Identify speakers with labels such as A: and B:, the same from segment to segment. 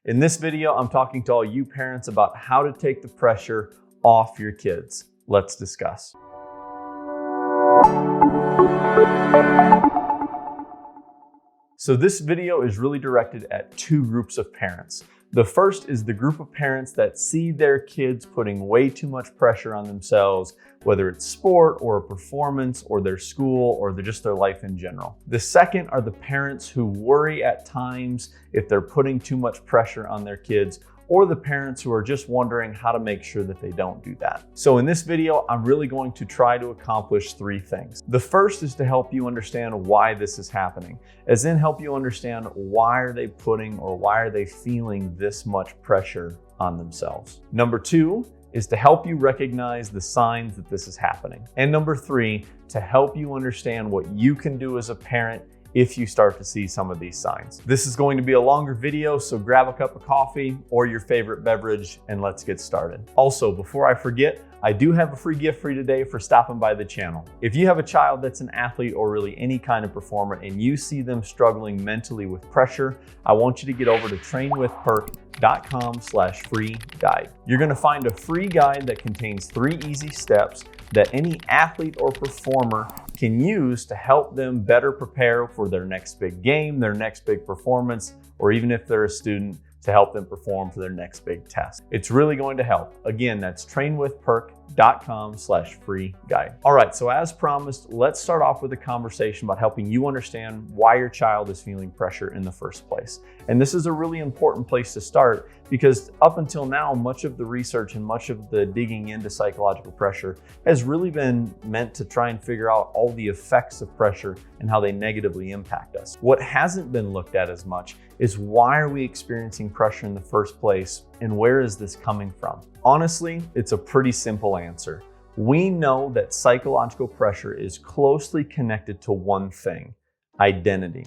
A: In this video, I'm talking to all you parents about how to take the pressure off your kids. Let's discuss. So this video is really directed at two groups of parents. The first is the group of parents that see their kids putting way too much pressure on themselves, whether it's sport or a performance or their school or just their life in general. The second are the parents who worry at times if they're putting too much pressure on their kids, or the parents who are just wondering how to make sure that they don't do that. So in this video, I'm really going to try to accomplish three things. The first is to help you understand why this is happening, as in help you understand why are they putting or why are they feeling this much pressure on themselves. Number two is to help you recognize the signs that this is happening. And number three, to help you understand what you can do as a parent if you start to see some of these signs. This is going to be a longer video, so grab a cup of coffee or your favorite beverage and let's get started. Also, before I forget, I do have a free gift for you today for stopping by the channel. If you have a child that's an athlete or really any kind of performer and you see them struggling mentally with pressure, I want you to get over to trainwithperk.com/free guide. You're gonna find a free guide that contains 3 easy steps that any athlete or performer can use to help them better prepare for their next big game, their next big performance, or even if they're a student, to help them perform for their next big test. It's really going to help. Again, that's trainwithperk.com/free guide. All right, so as promised, let's start off with a conversation about helping you understand why your child is feeling pressure in the first place. And this is a really important place to start because up until now, much of the research and much of the digging into psychological pressure has really been meant to try and figure out all the effects of pressure and how they negatively impact us. What hasn't been looked at as much is why are we experiencing pressure in the first place and where is this coming from? Honestly, it's a pretty simple answer. We know that psychological pressure is closely connected to one thing: identity.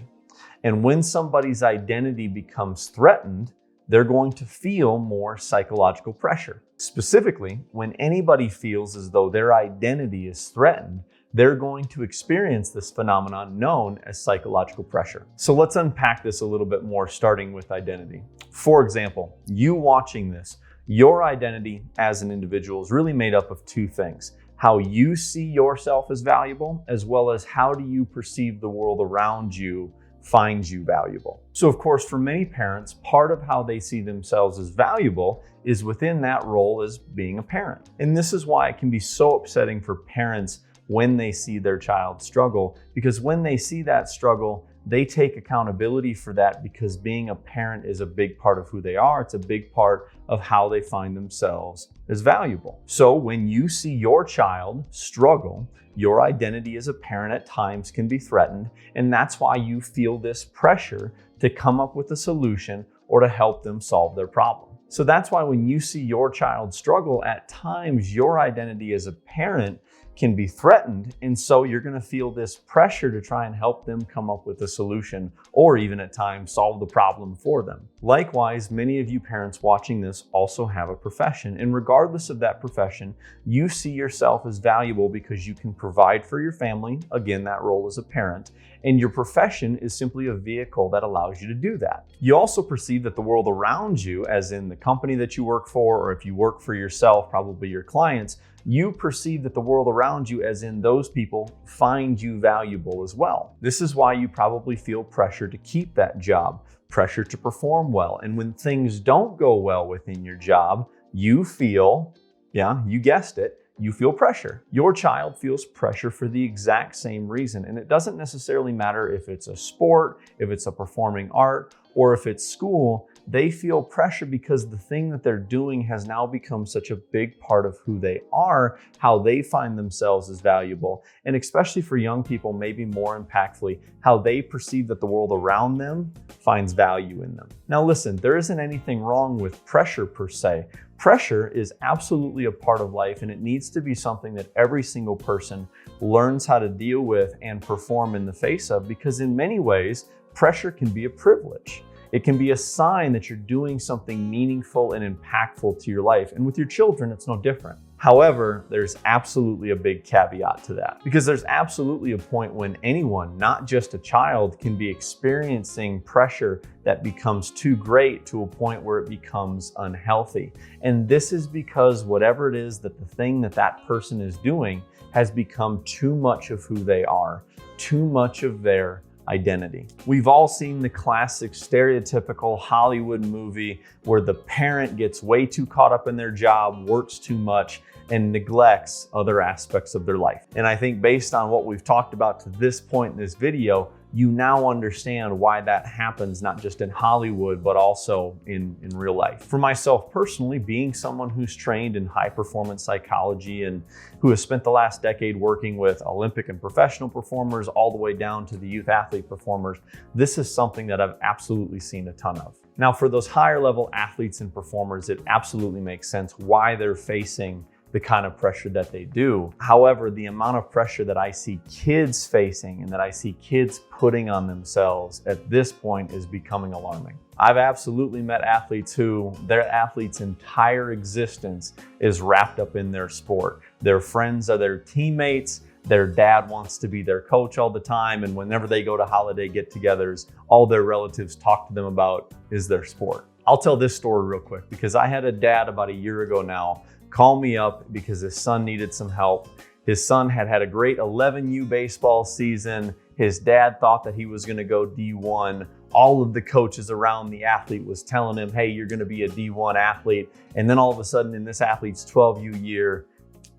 A: And when somebody's identity becomes threatened, they're going to feel more psychological pressure. Specifically, when anybody feels as though their identity is threatened, they're going to experience this phenomenon known as psychological pressure. So let's unpack this a little bit more, starting with identity. For example, you watching this, your identity as an individual is really made up of 2 things: how you see yourself as valuable, as well as how do you perceive the world around you finds you valuable. So of course, for many parents, part of how they see themselves as valuable is within that role as being a parent. And this is why it can be so upsetting for parents when they see their child struggle, because when they see that struggle, they take accountability for that because being a parent is a big part of who they are. It's a big part of how they find themselves as valuable. So when you see your child struggle, your identity as a parent at times can be threatened, and that's why you feel this pressure to come up with a solution or to help them solve their problem. So that's why when you see your child struggle, at times your identity as a parent can be threatened, and so you're going to feel this pressure to try and help them come up with a solution or even at times solve the problem for them. Likewise, many of you parents watching this also have a profession, and regardless of that profession, you see yourself as valuable because you can provide for your family, again, that role as a parent, and your profession is simply a vehicle that allows you to do that. You also perceive that the world around you, as in the company that you work for, or if you work for yourself, probably your clients, you perceive that the world around you, as in those people, find you valuable as well. This is why you probably feel pressure to keep that job, pressure to perform well. And when things don't go well within your job, you feel, yeah, you guessed it, you feel pressure. Your child feels pressure for the exact same reason. And it doesn't necessarily matter if it's a sport, if it's a performing art, or if it's school. They feel pressure because the thing that they're doing has now become such a big part of who they are, how they find themselves as valuable, and especially for young people, maybe more impactfully, how they perceive that the world around them finds value in them. Now listen, there isn't anything wrong with pressure per se. Pressure is absolutely a part of life, and it needs to be something that every single person learns how to deal with and perform in the face of, because in many ways, pressure can be a privilege. It can be a sign that you're doing something meaningful and impactful to your life. And with your children, it's no different. However, there's absolutely a big caveat to that, because there's absolutely a point when anyone, not just a child, can be experiencing pressure that becomes too great to a point where it becomes unhealthy. And this is because whatever it is that the thing that that person is doing has become too much of who they are, too much of their identity. We've all seen the classic stereotypical Hollywood movie where the parent gets way too caught up in their job, works too much, and neglects other aspects of their life. And I think based on what we've talked about to this point in this video, you now understand why that happens, not just in Hollywood, but also in real life. For myself personally, being someone who's trained in high performance psychology and who has spent the last decade working with Olympic and professional performers all the way down to the youth athlete performers, this is something that I've absolutely seen a ton of. Now, for those higher level athletes and performers, it absolutely makes sense why they're facing the kind of pressure that they do. However, the amount of pressure that I see kids facing and that I see kids putting on themselves at this point is becoming alarming. I've absolutely met athletes who their athlete's entire existence is wrapped up in their sport. Their friends are their teammates. Their dad wants to be their coach all the time. And whenever they go to holiday get-togethers, all their relatives talk to them about is their sport. I'll tell this story real quick because I had a dad about a year ago now call me up because his son needed some help. His son had had a great 11U baseball season. His dad thought that he was going to go D1. All of the coaches around the athlete was telling him, hey, you're going to be a D1 athlete. And then all of a sudden in this athlete's 12U year,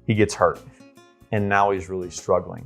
A: he gets hurt. And now he's really struggling.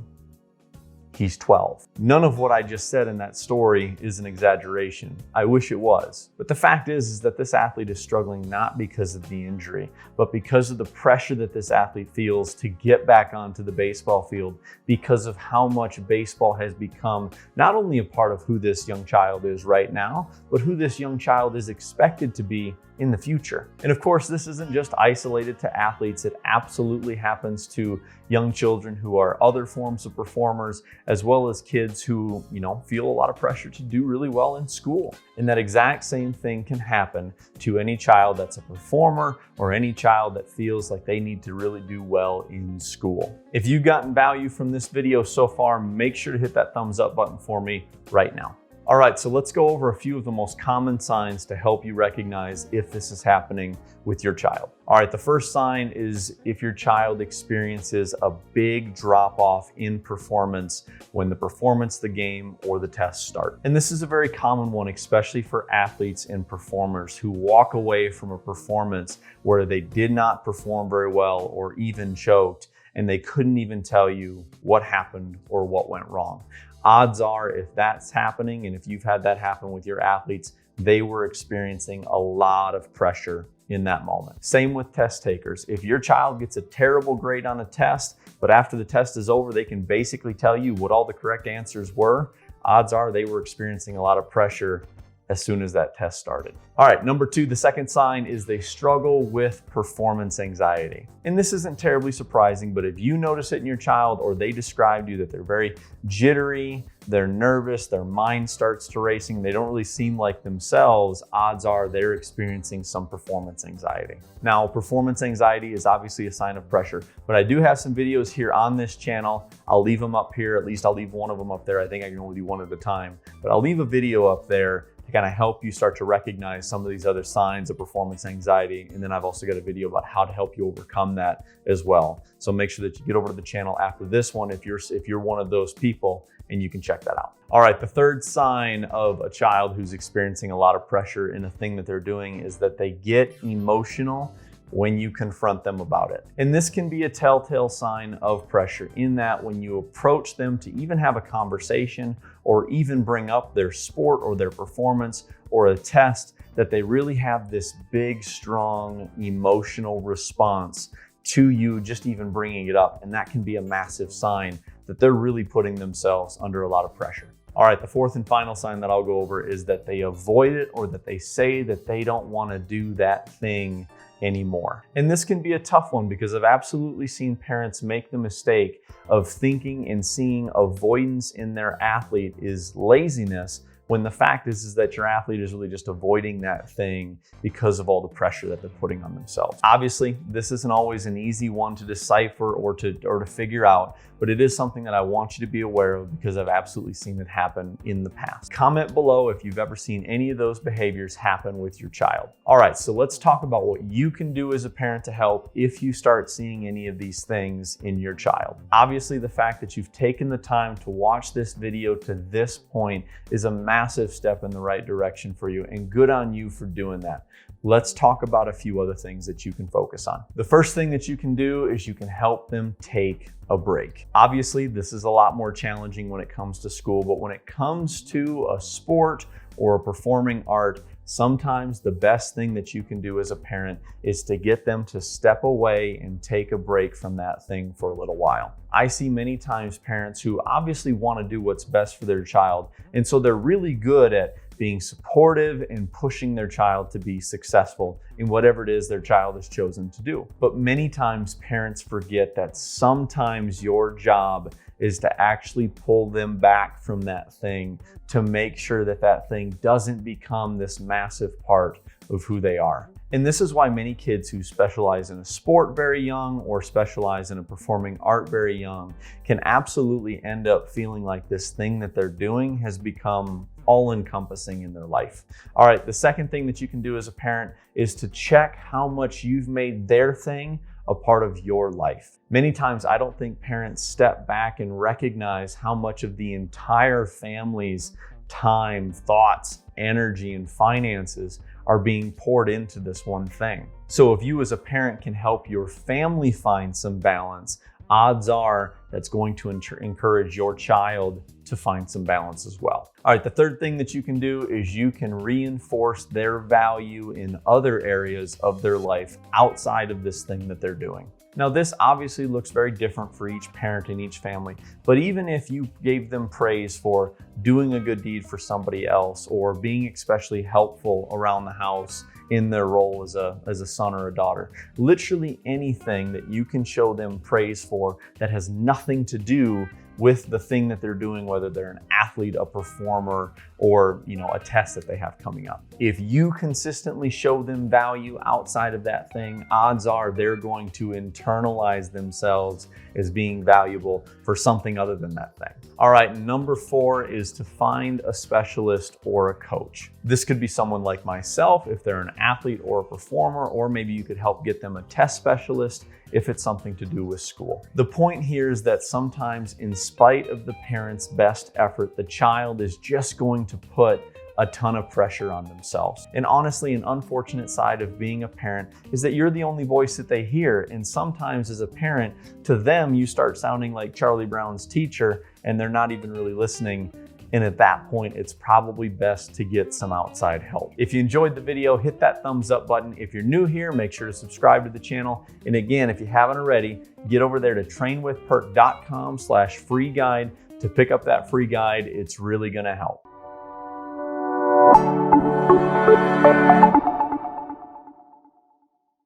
A: He's 12. None of what I just said in that story is an exaggeration. I wish it was. But the fact is that this athlete is struggling not because of the injury, but because of the pressure that this athlete feels to get back onto the baseball field because of how much baseball has become not only a part of who this young child is right now, but who this young child is expected to be in the future. And of course, this isn't just isolated to athletes. It absolutely happens to young children who are other forms of performers, as well as kids who, feel a lot of pressure to do really well in school. And that exact same thing can happen to any child that's a performer or any child that feels like they need to really do well in school. If you've gotten value from this video so far, make sure to hit that thumbs up button for me right now. All right, so let's go over a few of the most common signs to help you recognize if this is happening with your child. All right, the first sign is if your child experiences a big drop off in performance when the performance, the game, or the test start. And this is a very common one, especially for athletes and performers who walk away from a performance where they did not perform very well or even choked, and they couldn't even tell you what happened or what went wrong. Odds are if that's happening, and if you've had that happen with your athletes, they were experiencing a lot of pressure in that moment. Same with test takers. If your child gets a terrible grade on a test, but after the test is over, they can basically tell you what all the correct answers were, odds are they were experiencing a lot of pressure as soon as that test started. All right, number two, the second sign is they struggle with performance anxiety. And this isn't terribly surprising, but if you notice it in your child or they described you that they're very jittery, they're nervous, their mind starts to racing, they don't really seem like themselves, odds are they're experiencing some performance anxiety. Now, performance anxiety is obviously a sign of pressure, but I do have some videos here on this channel. I'll leave them up here, at least I'll leave one of them up there. I think I can only do one at a time, but I'll leave a video up there to kind of help you start to recognize some of these other signs of performance anxiety. And then I've also got a video about how to help you overcome that as well. So make sure that you get over to the channel after this one if you're one of those people, and you can check that out. All right, the third sign of a child who's experiencing a lot of pressure in a thing that they're doing is that they get emotional when you confront them about it. And this can be a telltale sign of pressure in that when you approach them to even have a conversation or even bring up their sport or their performance or a test, that they really have this big, strong emotional response to you just even bringing it up. And that can be a massive sign that they're really putting themselves under a lot of pressure. All right, the fourth and final sign that I'll go over is that they avoid it or that they say that they don't want to do that thing anymore. And this can be a tough one because I've absolutely seen parents make the mistake of thinking and seeing avoidance in their athlete is laziness, when the fact is that your athlete is really just avoiding that thing because of all the pressure that they're putting on themselves. Obviously, this isn't always an easy one to decipher or to figure out, but it is something that I want you to be aware of because I've absolutely seen it happen in the past. Comment below if you've ever seen any of those behaviors happen with your child. All right, so let's talk about what you can do as a parent to help if you start seeing any of these things in your child. Obviously, the fact that you've taken the time to watch this video to this point is a massive step in the right direction for you, and good on you for doing that. Let's talk about a few other things that you can focus on. The first thing that you can do is you can help them take a break. Obviously, this is a lot more challenging when it comes to school, but when it comes to a sport or a performing art, sometimes the best thing that you can do as a parent is to get them to step away and take a break from that thing for a little while. I see many times parents who obviously want to do what's best for their child, and so they're really good at being supportive and pushing their child to be successful in whatever it is their child has chosen to do. But many times parents forget that sometimes your job is to actually pull them back from that thing to make sure that that thing doesn't become this massive part of who they are. And this is why many kids who specialize in a sport very young or specialize in a performing art very young can absolutely end up feeling like this thing that they're doing has become all-encompassing in their life. All right, the second thing that you can do as a parent is to check how much you've made their thing a part of your life. Many times I don't think parents step back and recognize how much of the entire family's time, thoughts, energy, and finances are being poured into this one thing. So if you as a parent can help your family find some balance, odds are that's going to encourage your child to find some balance as well. All right, the third thing that you can do is you can reinforce their value in other areas of their life outside of this thing that they're doing. Now, this obviously looks very different for each parent and each family, but even if you gave them praise for doing a good deed for somebody else or being especially helpful around the house in their role as a son or a daughter, literally anything that you can show them praise for that has nothing to do with the thing that they're doing, whether they're an athlete, a performer, or a test that they have coming up. If you consistently show them value outside of that thing, odds are they're going to internalize themselves as being valuable for something other than that thing. All right, number 4 is to find a specialist or a coach. This could be someone like myself if they're an athlete or a performer, or maybe you could help get them a test specialist if it's something to do with school. The point here is that sometimes, in spite of the parent's best effort, the child is just going to put a ton of pressure on themselves. And honestly, an unfortunate side of being a parent is that you're the only voice that they hear. And sometimes as a parent, to them, you start sounding like Charlie Brown's teacher and they're not even really listening. And at that point, it's probably best to get some outside help. If you enjoyed the video, hit that thumbs up button. If you're new here, make sure to subscribe to the channel. And again, if you haven't already, get over there to trainwithpert.com/free guide to pick up that free guide. It's really gonna help.